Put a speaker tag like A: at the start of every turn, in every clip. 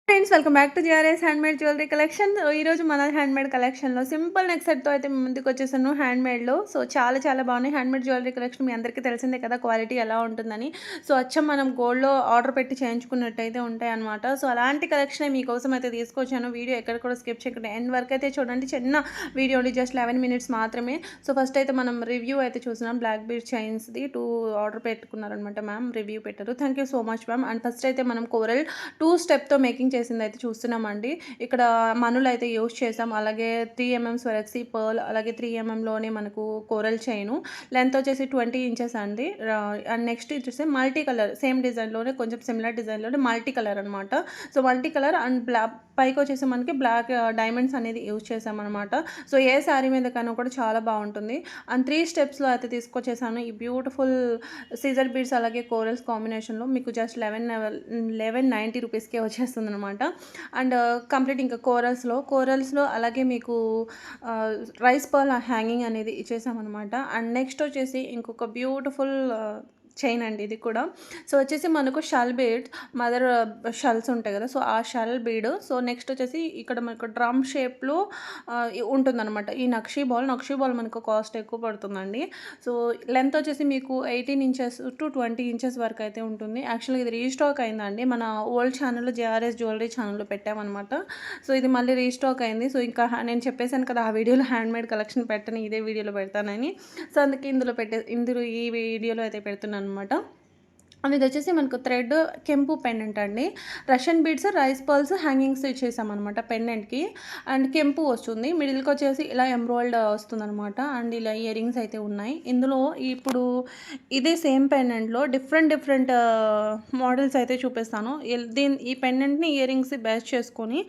A: Friends welcome back to GRS handmade jewellery collection. ఈరోజు మన handmade కలెక్షన్లో సింపుల్ నెక్ సెట్తో అయితే మీ ముందుకు వచ్చేసాను హ్యాండ్మేడ్లో. సో చాలా బాగున్నాయి హ్యాండ్మేడ్ జ్యువెలరీ కలెక్షన్. మీ అందరికీ తెలిసిందే కదా క్వాలిటీ ఎలా ఉంటుందని. సో అచ్చం మనం గోల్డ్లో ఆర్డర్ పెట్టి చేయించుకున్నట్టయితే ఉంటాయి అనమాట. సో అలాంటి కలెక్షన్ మీకోసం అయితే తీసుకొచ్చాను. వీడియో ఎక్కడ కూడా స్కిప్ చేయకుండా ఎండ్ వరకు అయితే చూడండి. చిన్న వీడియో జస్ట్ 11 minutes మాత్రమే. సో ఫస్ట్ అయితే మనం రివ్యూ అయితే చూసినాం. బ్లాక్ బీడ్ చైన్స్ది 2 ఆర్డర్ పెట్టుకున్నారనమాట మ్యామ్. రివ్యూ పెట్టారు. Thank you so much ma'am. And first అయితే మనం కోరల్ 2 స్టెప్తో మేకింగ్ చేసింది అయితే చూస్తున్నామండి. ఇక్కడ మనులు అయితే యూజ్ చేసాం. అలాగే 3mm స్వరక్సీ పర్ల్, అలాగే 3mmలోనే మనకు కోరల్ చైను. లెంత్ వచ్చేసి 20 inches అండి. అండ్ నెక్స్ట్ వచ్చేసి మల్టీ కలర్ సేమ్ డిజైన్లోనే కొంచెం సిమిలర్ డిజైన్లోనే మల్టీ కలర్ అనమాట. సో మల్టీ కలర్ అండ్ పైకి వచ్చేసి మనకి బ్లాక్ డైమండ్స్ అనేది యూజ్ చేసామన్నమాట. సో ఏ శారీ మీద కన్నా కూడా చాలా బాగుంటుంది. అండ్ 3 స్టెప్స్లో అయితే తీసుకొచ్చేసాను ఈ బ్యూటిఫుల్ సీజర్ బీడ్స్ అలాగే కోరల్స్ కాంబినేషన్లో. మీకు జస్ట్ 1190 రూపీస్కే వచ్చేస్తుంది అనమాట. అండ్ కంప్లీట్ ఇంకా కోరల్స్లో అలాగే మీకు రైస్ పర్ల్ హ్యాంగింగ్ అనేది ఇచ్చేసామన్నమాట. అండ్ నెక్స్ట్ వచ్చేసి ఇంకొక బ్యూటిఫుల్ చైన్ అండి ఇది కూడా. సో వచ్చేసి మనకు షల్ బీడ్ మదర్ షల్స్ ఉంటాయి కదా, సో ఆ షల్ బీడ్. సో నెక్స్ట్ వచ్చేసి ఇక్కడ మనకు డ్రమ్ షేప్లో ఉంటుందన్నమాట ఈ నక్షీ బాల్ మనకు కాస్ట్ ఎక్కువ పడుతుందండి. సో లెంత్ వచ్చేసి మీకు 18 inches to 20 inches వరకు అయితే ఉంటుంది. యాక్చువల్గా ఇది రీస్టాక్ అయిందండి. మన ఓల్డ్ ఛానల్లో జిఆర్ఎస్ జ్యువెలరీ ఛానల్లో పెట్టామన్నమాట. సో ఇది మళ్ళీ రీస్టాక్ అయింది. సో ఇంకా నేను చెప్పేశాను కదా ఆ వీడియోలో హ్యాండ్మేడ్ కలెక్షన్ పెట్టని ఇదే వీడియోలో పెడతానని. సో అందుకే ఇందులో ఈ వీడియోలో అయితే పెడుతున్నాను అనమాట. ఇది వచ్చేసి మనకు థ్రెడ్ కెంపు పెండెంట్ అండి. Russian beads rice pearls hangings ఇచ్చేసామన్నమాట పెండెంట్కి. అండ్ కెంపు వస్తుంది. మిడిల్కి వచ్చేసి ఇలా ఎంబ్రాయిల్డ్ వస్తుందన్నమాట. అండ్ ఇలా ఇయర్ రింగ్స్ అయితే ఉన్నాయి. ఇందులో ఇప్పుడు ఇదే సేమ్ పెండెంట్లో డిఫరెంట్ మోడల్స్ అయితే చూపిస్తాను. ఈ పెండెంట్ని ఇయర్ రింగ్స్ బేస్ చేసుకొని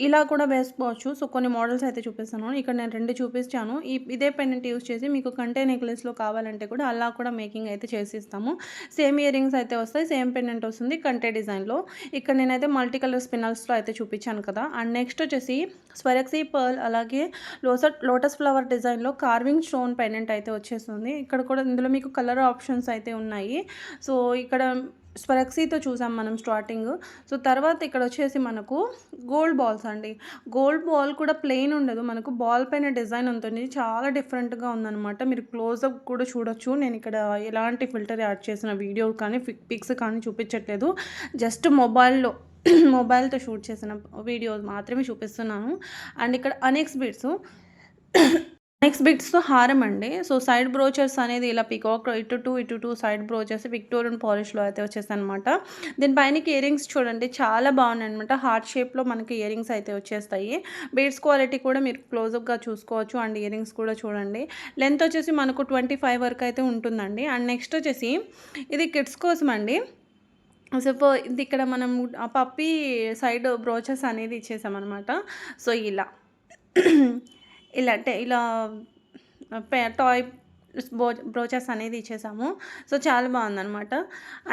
A: ఇలా కూడా వేసుకోవచ్చు. సో కొన్ని మోడల్స్ అయితే చూపిస్తాను. ఇక్కడ నేను 2 చూపించాను. ఇదే పెండెంట్ యూజ్ చేసి మీకు కంటే నెక్లెస్లో కావాలంటే కూడా అలా కూడా మేకింగ్ అయితే చేసిస్తాము. సేమ్ ఇయర్ రింగ్స్ అయితే వస్తాయి. సేమ్ పెండెంట్ వస్తుంది కంటే డిజైన్లో. ఇక్కడ నేనైతే మల్టీ కలర్ స్పినల్స్లో అయితే చూపించాను కదా. అండ్ నెక్స్ట్ వచ్చేసి స్వరక్సీ పర్ల్ అలాగే లోటస్ ఫ్లవర్ డిజైన్లో కార్వింగ్ స్టోన్ పెండెంట్ అయితే వచ్చేస్తుంది. ఇక్కడ కూడా ఇందులో మీకు కలర్ ఆప్షన్స్ అయితే ఉన్నాయి. సో ఇక్కడ స్వరక్సీతో చూసాం మనం స్టార్టింగ్. సో తర్వాత ఇక్కడ వచ్చేసి మనకు గోల్డ్ బాల్స్ అండి. గోల్డ్ బాల్ కూడా ప్లెయిన్ ఉండదు, మనకు బాల్ పైన డిజైన్ ఉంటుంది. చాలా డిఫరెంట్గా ఉందన్నమాట. మీరు క్లోజ్అప్ కూడా చూడొచ్చు. నేను ఇక్కడ ఎలాంటి ఫిల్టర్ యాడ్ చేసిన వీడియో కానీ పిక్స్ కానీ చూపించట్లేదు. జస్ట్ మొబైల్తో షూట్ చేసిన వీడియోస్ మాత్రమే చూపిస్తున్నాను. అండ్ ఇక్కడ అనెక్స్ బీడ్స్ నెక్స్ట్ బిట్స్తో హారం అండి. సో సైడ్ బ్రోచర్స్ అనేది ఇలా పికాక్ ఇటు టూ సైడ్ బ్రోచర్స్ విక్టోరియన్ పాలిష్లో అయితే వచ్చేసాయి అనమాట. దీనిపైనకి ఇయర్ రింగ్స్ చూడండి చాలా బాగున్నాయి అనమాట. హార్ట్ షేప్లో మనకి ఇయర్ రింగ్స్ అయితే వచ్చేస్తాయి. బీడ్స్ క్వాలిటీ కూడా మీరు క్లోజ్అప్గా చూసుకోవచ్చు. అండ్ ఇయర్ రింగ్స్ కూడా చూడండి. లెంత్ వచ్చేసి మనకు 25 వరకు అయితే ఉంటుందండి. అండ్ నెక్స్ట్ వచ్చేసి ఇది కిడ్స్ కోసం అండి. సో ఇది ఇక్కడ మనం ఆ పప్పీ సైడ్ బ్రోచర్స్ అనేది ఇచ్చేసామన్నమాట. సో ఇలా టాయ్ బ్రోచర్స్ అనేది ఇచ్చేసాము. సో చాలా బాగుందన్నమాట.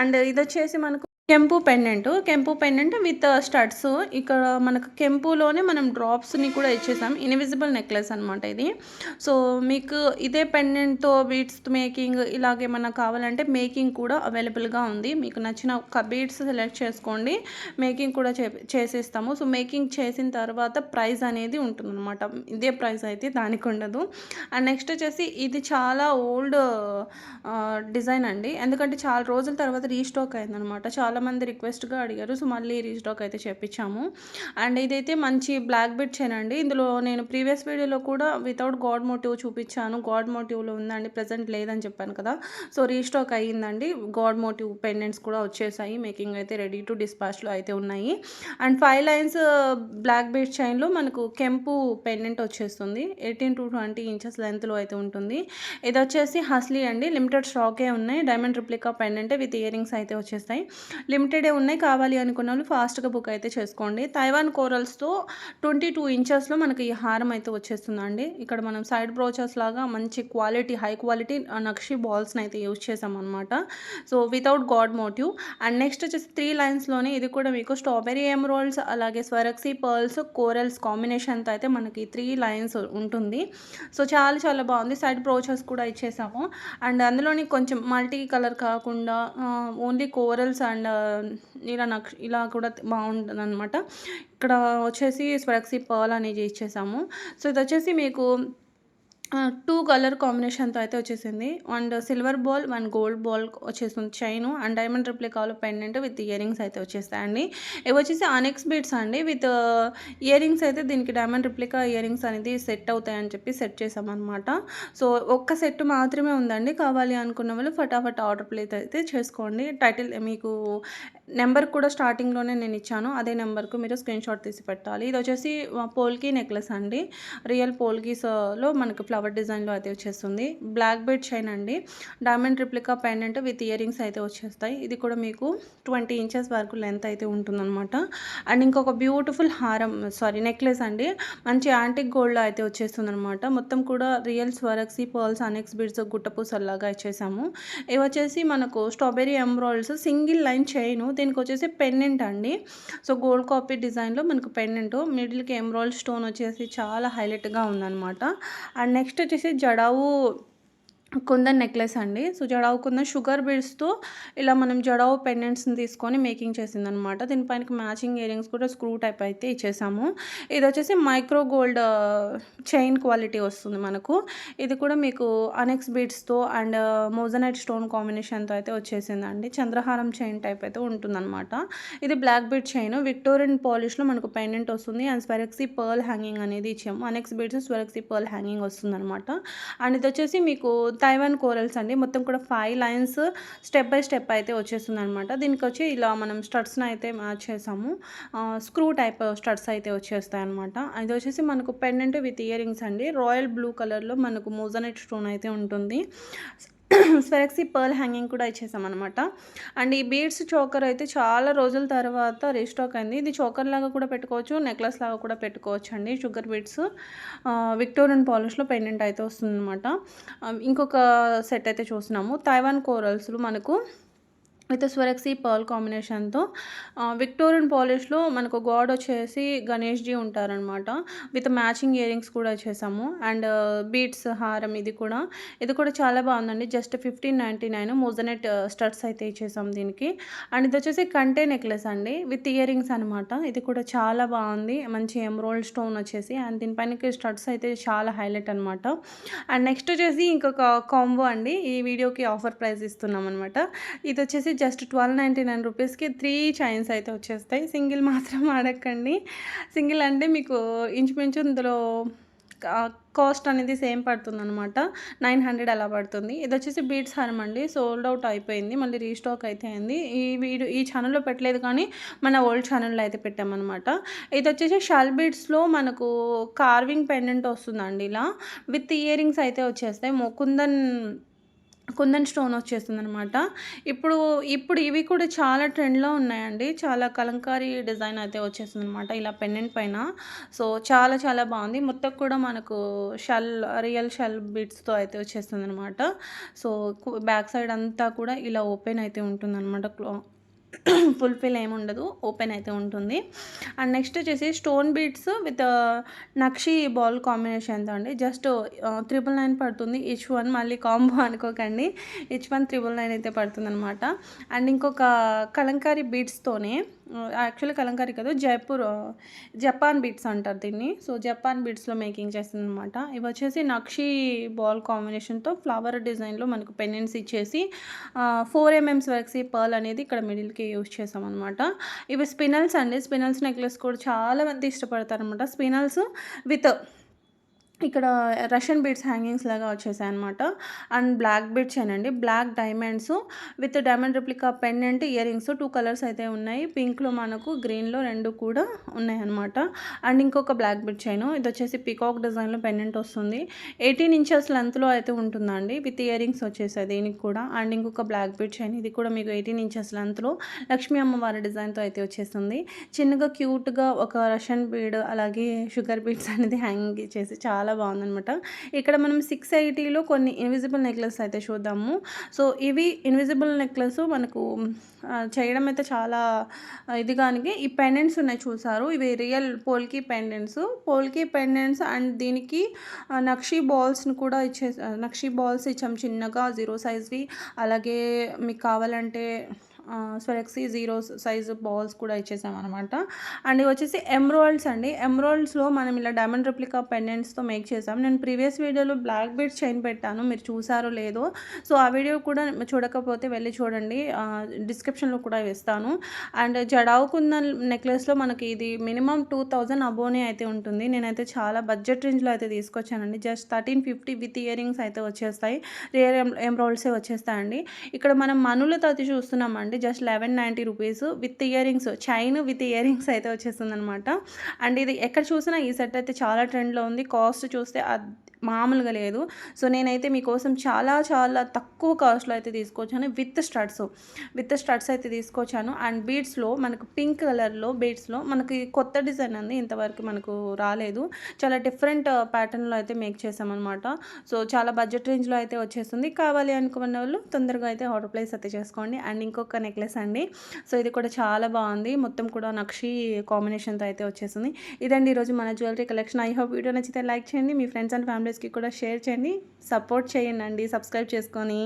A: అండ్ ఇది వచ్చేసి మనకు కెంపు పెండెంట్ విత్ స్టడ్స్. ఇక్కడ మనకు కెంపులోనే మనం డ్రాప్స్ని కూడా ఇచ్చేసాం. ఇన్విజిబుల్ నెక్లెస్ అనమాట ఇది. సో మీకు ఇదే పెండెంట్తో బీడ్స్ మేకింగ్ ఇలాగేమన్నా కావాలంటే మేకింగ్ కూడా అవైలబుల్గా ఉంది. మీకు నచ్చిన బీడ్స్ సెలెక్ట్ చేసుకోండి, మేకింగ్ కూడా చేసేస్తాము. సో మేకింగ్ చేసిన తర్వాత ప్రైస్ అనేది ఉంటుందన్నమాట. ఇదే ప్రైస్ అయితే దానికి ఉండదు. అండ్ నెక్స్ట్ వచ్చేసి ఇది చాలా ఓల్డ్ డిజైన్ అండి. ఎందుకంటే చాలా రోజుల తర్వాత రీస్టాక్ అయిందనమాట. చాలామంది రిక్వెస్ట్గా అడిగారు. సో మళ్ళీ రీస్టాక్ అయితే చేపించాము. అండ్ ఇదైతే మంచి బ్లాక్ బెడ్ చైన్ అండి. ఇందులో నేను ప్రీవియస్ వీడియోలో కూడా వితౌట్ గాడ్ మోటివ్ చూపించాను. గాడ్ మోటివ్లో ఉందండి, ప్రజెంట్ లేదని చెప్పాను కదా. సో రీస్టాక్ అయ్యిందండి. గాడ్ మోటివ్ పెండెంట్స్ కూడా వచ్చేసాయి. మేకింగ్ అయితే రెడీ టు డిస్పాచ్లో అయితే ఉన్నాయి. అండ్ 5 lines బ్లాక్ బెడ్ చైన్లో మనకు కెంపు పెండెంట్ వచ్చేస్తుంది. 18 to 20 inches లెంత్లో అయితే ఉంటుంది. ఇది వచ్చేసి హస్లీ అండి. లిమిటెడ్ స్టాకే ఉన్నాయి. Diamond replica pendant with ear rings అయితే వచ్చేస్తాయి. లిమిటెడే ఉన్నాయి. కావాలి అనుకున్న వాళ్ళు ఫాస్ట్గా బుక్ అయితే చేసుకోండి. తైవాన్ కోరల్స్తో 22 inchesలో మనకి ఈ హారం అయితే వచ్చేస్తుందండి. ఇక్కడ మనం సైడ్ బ్రోచర్స్ లాగా మంచి క్వాలిటీ హై క్వాలిటీ నక్షి బాల్స్ని అయితే యూజ్ చేసామన్నమాట. So without god motive. And next వచ్చేసి 3 linesలోనే ఇది కూడా మీకు స్ట్రాబెరీ ఎమరాల్డ్స్ అలాగే స్వరక్సీ పర్ల్స్ కోరల్స్ కాంబినేషన్తో అయితే మనకి 3 lines ఉంటుంది. సో చాలా బాగుంది. సైడ్ బ్రోచర్స్ కూడా ఇచ్చేసాము. అండ్ అందులోని కొంచెం మల్టీ కలర్ కాకుండా ఓన్లీ కోరల్స్ అండ్ ఇలా కూడా బాగుంటుందన్నమాట. ఇక్కడ వచ్చేసి స్వరక్సీ పర్ల్ అనేది ఇచ్చేసాము. సో ఇదొచ్చేసి మీకు 2 కలర్ కాంబినేషన్‌తో అయితే వచ్చేసింది. And silver ball, 1 gold ball వచ్చేస్తుంది చైను. అండ్ డైమండ్ రిప్లికాలో పెండెంట్ విత్ ఇయరింగ్స్ అయితే వచ్చేస్తాయండి. ఇవొచ్చేసి ఆనెక్స్ బీడ్స్ అండి. విత్ ఇయరింగ్స్ అయితే దీనికి డైమండ్ రిప్లికా ఇయరింగ్స్ అనేది సెట్ అవుతాయని చెప్పి సెట్ చేసామనమాట. సో ఒక్క సెట్ మాత్రమే ఉందండి. కావాలి అనుకున్న వాళ్ళు ఫటాఫట్ ఆర్డర్ ప్లేస్ అయితే చేసుకోండి. టైటిల్ మీకు నెంబర్ కూడా స్టార్టింగ్‌లోనే నేను ఇచ్చాను. అదే నెంబర్‌కు మీరు స్క్రీన్‌షాట్ తీసి పెట్టాలి. ఇదొచ్చేసి పోల్కి నెక్లెస్ అండి. రియల్ పోల్కీస్‌లో మనకు ఫ్లవర్ డిజైన్‌లో అయితే వచ్చేస్తుంది. బ్లాక్ బీడ్ చైన్ అండి. Diamond replica pendant with earrings అయితే వచ్చేస్తాయి. ఇది కూడా మీకు 20 ఇంచెస్ వరకు లెంత్ అయితే ఉంటుందన్నమాట. అండ్ ఇంకొక బ్యూటిఫుల్ నెక్లెస్ అండి. మంచి యాంటిక్ గోల్డ్‌లో అయితే వచ్చేస్తుందన్నమాట. మొత్తం కూడా రియల్ స్వరక్సీ పర్ల్స్, అనెక్స్ బీడ్స్, గుట్టపూసల్లాగా ఇచ్చేసాము. ఇవి వచ్చేసి మనకు strawberry emeralds single line chain. దీనికి వచ్చేసి పెండెంట్ అండి. సో గోల్డ్ కాపీ డిజైన్‌లో మనకు పెండెంట్, మిడిల్‌కి ఎమరాల్డ్ స్టోన్ వచ్చేసి చాలా హైలైట్‌గా ఉందన్నమాట. అండ్ నెక్స్ట్ వచ్చేసి జడావు కుందన్ నెక్లెస్ అండి. సో జడావు కుందన్ షుగర్ బీడ్స్‌తో ఇలా మనం జడావు పెండెంట్స్‌ని తీసుకొని మేకింగ్ చేసిందనమాట. దీనిపైనకి మ్యాచింగ్ ఇయరింగ్స్ కూడా స్క్రూ టైప్ అయితే ఇచ్చేసాము. ఇది వచ్చేసి మైక్రో గోల్డ్ చైన్ క్వాలిటీ వస్తుంది మనకు. ఇది కూడా మీకు అనెక్స్ బీడ్స్‌తో అండ్ మోజనైట్ స్టోన్ కాంబినేషన్‌తో అయితే వచ్చేసిందండి. చంద్రహారం చైన్ టైప్ అయితే ఉంటుందన్నమాట. ఇది బ్లాక్ బీడ్ చైన్ విక్టోరియన్ పాలిష్‌లో మనకు పెండెంట్ వస్తుంది. అండ్ స్వరక్సీ పర్ల్ హ్యాంగింగ్ అనేది ఇచ్చాము. అనెక్స్ బీడ్స్ స్వరక్సీ పర్ల్ హ్యాంగింగ్ వస్తుందన్నమాట. అండ్ ఇది వచ్చేసి మీకు తైవాన్ కోరల్స్ అండి. మొత్తం కూడా 5 లైన్స్ స్టెప్ బై స్టెప్ అయితే వచ్చేస్తుందనమాట. దీనికి వచ్చి ఇలా మనం స్టడ్స్ని అయితే మ్యాచ్ చేసాము. స్క్రూ టైప్ స్టడ్స్ అయితే వచ్చేస్తాయన్నమాట. ఇది వచ్చేసి మనకు పెండెంట్ విత్ ఇయరింగ్స్ అండి. రాయల్ బ్లూ కలర్లో మనకు మోజనైట్ స్టోన్ అయితే ఉంటుంది. స్వరక్సీ పర్ల్ హ్యాంగింగ్ కూడా ఇచ్చేసామన్నమాట. అండ్ ఈ బీడ్స్ చోకర్ అయితే చాలా రోజుల తర్వాత రీస్టాక్ అయింది. ఇది చోకర్ లాగా కూడా పెట్టుకోవచ్చు, నెక్లెస్ లాగా కూడా పెట్టుకోవచ్చు అండి. షుగర్ బీడ్స్ విక్టోరియన్ పాలిష్లో పెండెంట్ అయితే వస్తుందన్నమాట. ఇంకొక సెట్ అయితే చూస్తున్నాము. తైవాన్ కోరల్స్లో మనకు విత్ స్వరక్సీ పర్ల్ కాంబినేషన్తో విక్టోరియన్ పాలిష్లో మనకు గాడ్ వచ్చేసి గణేష్జీ ఉంటారనమాట. విత్ మ్యాచింగ్ ఇయరింగ్స్ కూడా వచ్చేసాము. అండ్ బీడ్స్ హారం ఇది కూడా చాలా బాగుందండి. జస్ట్ 1599 మోజనెట్ స్టడ్స్ అయితే ఇచ్చేసాం దీనికి. అండ్ ఇది వచ్చేసి కంటే నెక్లెస్ అండి విత్ ఇయరింగ్స్ అనమాట. ఇది కూడా చాలా బాగుంది. మంచి ఎమరాల్డ్ స్టోన్ వచ్చేసి అండ్ దీనిపైన స్టడ్స్ అయితే చాలా హైలైట్ అనమాట. అండ్ నెక్స్ట్ వచ్చేసి ఇంకొక కాంబో అండి. ఈ వీడియోకి ఆఫర్ ప్రైస్ ఇస్తున్నాం అనమాట. ఇది వచ్చేసి జస్ట్ 1299 రూపీస్కి 3 చైన్స్ అయితే వచ్చేస్తాయి. సింగిల్ మాత్రం అడగండి. సింగిల్ అంటే మీకు ఇంచుమించు ఇందులో కాస్ట్ అనేది సేమ్ పడుతుందనమాట. 900 అలా పడుతుంది. ఇది వచ్చేసి బీడ్స్ హారం అండి. సోల్డ్ అవుట్ అయిపోయింది. మళ్ళీ రీస్టాక్ అయితే అయింది. ఈ ఛానల్లో పెట్టలేదు కానీ మన ఓల్డ్ ఛానల్లో అయితే పెట్టామన్నమాట. ఇది వచ్చేసి షల్ బీడ్స్లో మనకు కార్వింగ్ పెండెంట్ వస్తుందండి. ఇలా విత్ ఇయరింగ్స్ అయితే వచ్చేస్తాయి. కుందన్ స్టోన్ వచ్చేస్తుందనమాట. ఇప్పుడు ఇవి కూడా చాలా ట్రెండ్లో ఉన్నాయండి. చాలా కలంకారీ డిజైన్ అయితే వచ్చేస్తుందనమాట ఇలా పెండెంట్ పైన. సో చాలా చాలా బాగుంది. మొత్తం కూడా మనకు రియల్ షెల్ బీడ్స్తో అయితే వచ్చేస్తుందనమాట. సో బ్యాక్ సైడ్ అంతా కూడా ఇలా ఓపెన్ అయితే ఉంటుందన్నమాట. ఫుల్ఫిల్ ఏమి ఉండదు, ఓపెన్ అయితే ఉంటుంది. అండ్ నెక్స్ట్ వచ్చేసి stone beads with nakshi ball కాంబినేషన్తో అండి. జస్ట్ 999 పడుతుంది ఈచ్ వన్. మళ్ళీ కాంబో అనుకోకండి, ఈచ్ వన్ 999 అయితే పడుతుంది అనమాట. అండ్ ఇంకొక కలంకారీ బీడ్స్తోనే, యాక్చువల్లీ కలంకారీ కాదు, జపాన్ బీడ్స్ అంటారు దీన్ని. సో జపాన్ బీడ్స్లో మేకింగ్ చేస్తుంది అనమాట. ఇవి వచ్చేసి నక్షి బాల్ కాంబినేషన్తో ఫ్లవర్ డిజైన్లో మనకు పెండెంట్స్ ఇచ్చేసి 4mm స్వరక్సీ పర్ల్ అనేది ఇక్కడ మిడిల్కి యూజ్ చేసామన్నమాట. ఇవి స్పినల్స్ అండి. స్పినల్స్ నెక్లెస్ కూడా చాలా మంది ఇష్టపడతారు అనమాట. స్పినల్స్ విత్ ఇక్కడ రష్యన్ బీడ్స్ హ్యాంగింగ్స్ లాగా వచ్చేసాయి అనమాట. అండ్ బ్లాక్ బీడ్స్ అండి. Black diamonds with diamond replica pendant earrings 2 colours అయితే ఉన్నాయి. పింక్లో మనకు గ్రీన్లో 2 కూడా ఉన్నాయి అనమాట. అండ్ ఇంకొక బ్లాక్ బీడ్ చైన్. ఇది వచ్చేసి పీకాక్ డిజైన్లో పెండెంట్ వస్తుంది. 18 ఇంచెస్ లెంత్లో అయితే ఉంటుందండి. విత్ ఇయరింగ్స్ వచ్చేసాయి దీనికి కూడా. అండ్ ఇంకొక బ్లాక్ బీడ్ చైన్. ఇది కూడా మీకు 18 ఇంచెస్ లెంత్లో లక్ష్మీ అమ్మవారి డిజైన్తో అయితే వచ్చేస్తుంది. చిన్నగా క్యూట్గా ఒక రష్యన్ బీడ్ అలాగే షుగర్ బీడ్స్ అనేది హ్యాంగింగ్ చేసి చాలా బాగుందనమాట. ఇక్కడ మనం 680లో కొన్ని ఇన్విజిబుల్ నెక్లెస్ అయితే చూద్దాము. సో ఇవి ఇన్విజిబుల్ నెక్లెస్ మనకు చేయడం అయితే చాలా ఇదిగానికి ఈ పెండెంట్స్ ఉన్నాయి చూసారు. ఇవి రియల్ పోల్కీ పెండెంట్స్ అండ్ దీనికి నక్షి బాల్స్ని కూడా నక్షి బాల్స్ ఇచ్చాం చిన్నగా 0 సైజ్వి. అలాగే మీకు కావాలంటే స్వెలెక్సీ జీరో సైజు బాల్స్ కూడా ఇచ్చేసామనమాట. అండ్ ఇవి వచ్చేసి ఎమరాల్డ్స్ అండి. ఎమరాల్డ్స్‌లో మనం ఇలా డైమండ్ రెప్లికా పెండెంట్స్‌తో మేక్ చేసాం. నేను ప్రీవియస్ వీడియోలో బ్లాక్ బీడ్స్ చైన్ పెట్టాను. మీరు చూసారో లేదో. సో, ఆ వీడియో కూడా చూడకపోతే వెళ్ళి చూడండి. డిస్క్రిప్షన్‌లో కూడా వేస్తాను. అండ్ జడావు కుందన్ నెక్లెస్‌లో మనకి ఇది మినిమమ్ 2000 అబోనే అయితే ఉంటుంది. నేనైతే చాలా బడ్జెట్ రేంజ్‌లో అయితే తీసుకొచ్చానండి. జస్ట్ 1350 విత్ ఇయర్ రింగ్స్ అయితే వచ్చేస్తాయి. రియల్ ఎమరాల్డ్సే వచ్చేస్తాయండి. ఇక్కడ మనం మనులతో అయితే చూస్తున్నామండి. Just 1190 rupees with ear rings, chain with ear rings అయితే వచ్చేస్తుందనమాట. అండ్ ఇది ఎక్కడ చూసినా ఈ సెట్ అయితే చాలా ట్రెండ్‌లో ఉంది. కాస్ట్ చూస్తే మామూలుగా లేదు. సో, నేనైతే మీకోసం చాలా చాలా తక్కువ కాస్ట్‌లో అయితే తీసుకొచ్చాను. విత్ స్టడ్స్ అయితే తీసుకొచ్చాను. అండ్ బీడ్స్‌లో మనకు పింక్ కలర్‌లో బీడ్స్‌లో మనకి కొత్త డిజైన్ అండి. ఇంతవరకు మనకు రాలేదు. చాలా డిఫరెంట్ ప్యాటర్న్‌లో అయితే మేక్ చేసామనమాట. సో, చాలా బడ్జెట్ రేంజ్‌లో అయితే వచ్చేస్తుంది. కావాలి అనుకున్న వాళ్ళు తొందరగా అయితే ఆర్డర్ ప్లేస్ అయితే చేసుకోండి. అండ్ ఇంకొక నెక్లెస్ అండి. సో, ఇది కూడా చాలా బాగుంది. మొత్తం కూడా నక్షి కాంబినేషన్‌తో అయితే వచ్చేసింది. ఇదండి ఈరోజు మన jewellery collection. I hope video నచ్చితే లైక్ చేయండి. మీ ఫ్రెండ్స్ అండ్ ఫ్యామిలీస్‌కి కూడా షేర్ చేయండి. సపోర్ట్ చేయండి, సబ్స్క్రైబ్ చేసుకొని.